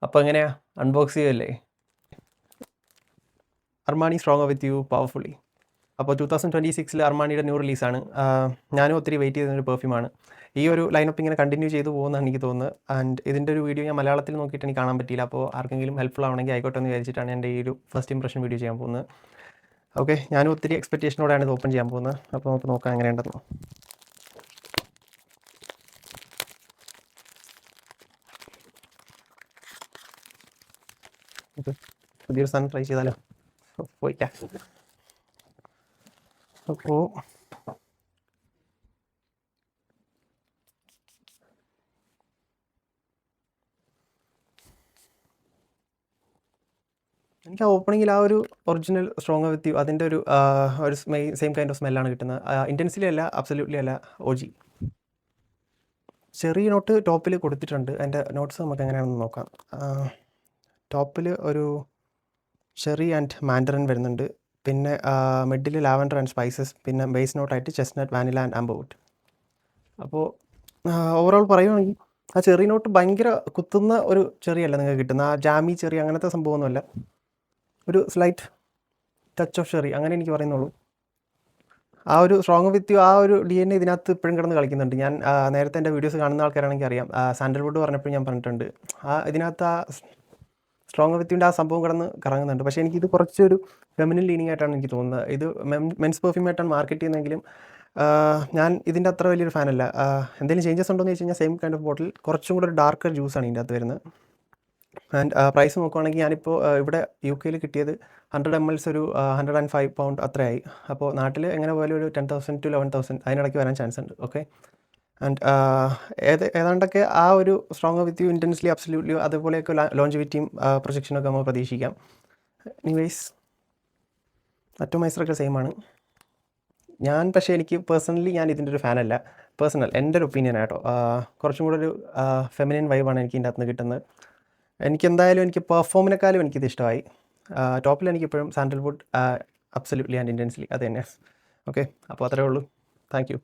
അപ്പോൾ എങ്ങനെയാ അൺബോക്സ് ചെയ്യല്ലേ? Armani stronger with you powerfully. അപ്പോൾ 2026 അർമാണിയുടെ ന്യൂ റിലീസാണ്. ഞാനും ഒത്തിരി വെയിറ്റ് ചെയ്തൊരു പെർഫ്യൂമാണ്. ഈ ഒരു ലൈനപ്പ് ഇങ്ങനെ കണ്ടിന്യൂ ചെയ്തു പോകുമെന്നാണ് എനിക്ക് തോന്നുന്നത്. ആൻഡ് ഇതിൻ്റെ ഒരു വീഡിയോ ഞാൻ മലയാളത്തിൽ നോക്കിയിട്ട് എനിക്ക് കാണാൻ പറ്റിയില്ല. അപ്പോൾ ആർക്കെങ്കിലും ഹെൽപ്ഫുൾ ആവണമെങ്കിൽ ആയിക്കോട്ടെ എന്ന് വിചാരിച്ചിട്ടാണ് എൻ്റെ ഈ ഒരു ഫസ്റ്റ് ഇംപ്രഷൻ വീഡിയോ ചെയ്യാൻ പോകുന്നത്. ഓക്കെ, ഞാനും ഒത്തിരി എക്സ്പെക്റ്റേഷനോടെയാണ് ഇത് ഓപ്പൺ ചെയ്യാൻ പോകുന്നത്. അപ്പോൾ നമുക്ക് നോക്കാം എങ്ങനെയുണ്ടെന്ന്. ഓക്കെ, പുതിയൊരു സാധനം ട്രൈ ചെയ്താലോ? പോയിട്ടാ. അപ്പോൾ എനിക്ക് ആ ഓപ്പണിങ്ങിൽ ആ ഒരു ഒറിജിനൽ സ്ട്രോങ്ങർ വിത്ത് യു അതിൻ്റെ ഒരു സെയിം കൈൻഡ് ഓഫ് സ്മെല്ലാണ് കിട്ടുന്നത്. ഇൻറ്റൻസിലി അല്ല, അബ്സല്യൂട്ട്ലി അല്ല, OG. ചെറിയ നോട്ട് ടോപ്പിൽ കൊടുത്തിട്ടുണ്ട്. അതിൻ്റെ നോട്ട്സ് നമുക്ക് എങ്ങനെയാണെന്ന് നോക്കാം. ടോപ്പിൽ ഒരു ചെറി ആൻഡ് മാൻഡറിൻ വരുന്നുണ്ട്. പിന്നെ മിഡിൽ ലാവൻഡർ ആൻഡ് സ്പൈസസ്. പിന്നെ ബേസ് നോട്ടായിട്ട് ചെസ്റ്റ്നട്ട്, വാനില ആൻഡ് ആംബർവുഡ്. അപ്പോൾ ഓവറോൾ പറയുകയാണെങ്കിൽ ആ ചെറി നോട്ട് ഭയങ്കര കുത്തുന്ന ഒരു ചെറിയല്ല നിങ്ങൾക്ക് കിട്ടുന്ന. ആ ജാമി ചെറി അങ്ങനത്തെ സംഭവമൊന്നുമല്ല. ഒരു സ്ലൈറ്റ് ടച്ച് ഓഫ് ചെറി അങ്ങനെ എനിക്ക് പറയുന്നുള്ളൂ. ആ ഒരു സ്ട്രോങ് വിത്ത് യു ആ ഒരു DNA ഇതിനകത്ത് ഇപ്പോഴും കിടന്ന് കളിക്കുന്നുണ്ട്. ഞാൻ നേരത്തെ എൻ്റെ വീഡിയോസ് കാണുന്ന ആൾക്കാരാണെങ്കിൽ അറിയാം. സാൻഡൽവുഡ് പറഞ്ഞപ്പോൾ ഞാൻ പറഞ്ഞിട്ടുണ്ട് ഇതിനകത്ത് ആ സ്ട്രോങ് വിത്ത് യുൻ്റെ ആ സംഭവം കിടന്ന് കറങ്ങുന്നുണ്ട്. പക്ഷേ എനിക്കിത് കുറച്ചൊരു ഫെമിനിൻ ലീനിങ് ആയിട്ടാണ് എനിക്ക് തോന്നുന്നത്. ഇത് മെൻസ് പെർഫ്യൂം ആയിട്ടാണ് മാർക്കറ്റ് ചെയ്യുന്നതെങ്കിലും ഞാൻ ഇതിൻ്റെ അത്ര വലിയൊരു ഫാനല്ല. എന്തെങ്കിലും ചേഞ്ചസ് ഉണ്ടോ എന്ന് വെച്ച് കഴിഞ്ഞാൽ സെയിം കൈൻഡ് ഓഫ് ബോട്ടിൽ കുറച്ചും കൂടെ ഒരു ഡാർക്കർ ജ്യൂസാണ് ഇതിൻ്റെ അകത്ത് വരുന്നത്. ആൻഡ് പ്രൈസ് നോക്കുവാണെങ്കിൽ ഞാനിപ്പോൾ ഇവിടെ UK കിട്ടിയത് 100 ml ഒരു £105 അത്രയായി. അപ്പോൾ നാട്ടിൽ എങ്ങനെ പോയാലും ഒരു 10,000 to 11,000 അതിനിടയ്ക്ക് വരാൻ ചാൻസ് ഉണ്ട്. ഓക്കെ, ആൻഡ് ഏതാണ്ടൊക്കെ ആ ഒരു stronger with you intensely absolutely അതുപോലെയൊക്കെ ലോഞ്ചിവിറ്റിയും പ്രൊജക്ഷനൊക്കെ നമുക്ക് പ്രതീക്ഷിക്കാം. എനിവേയ്സ് അറ്റോമൈസറൊക്കെ സെയിം ആണ്. പക്ഷേ എനിക്ക് പേഴ്സണലി ഞാൻ ഇതിൻ്റെ ഒരു ഫാനല്ല. എൻ്റെ ഒരു ഒപ്പീനിയൻ ആട്ടോ. കുറച്ചും കൂടെ ഒരു ഫെമിനിൻ വൈബാണ് എനിക്ക് ഇതിൻ്റെ അകത്ത് നിന്ന് കിട്ടുന്നത്. എനിക്ക് പെർഫോമിനെക്കാളും എനിക്കിത് ഇഷ്ടമായി. ടോപ്പിൽ എനിക്കിപ്പോഴും സാൻഡൽവുഡ് അബ്സല്യൂട്ട്ലി ആൻഡ് ഇൻറ്റൻസ്ലി അത് തന്നെയാണ്. ഓക്കെ, അപ്പോൾ അത്രയേ ഉള്ളൂ. Thank you.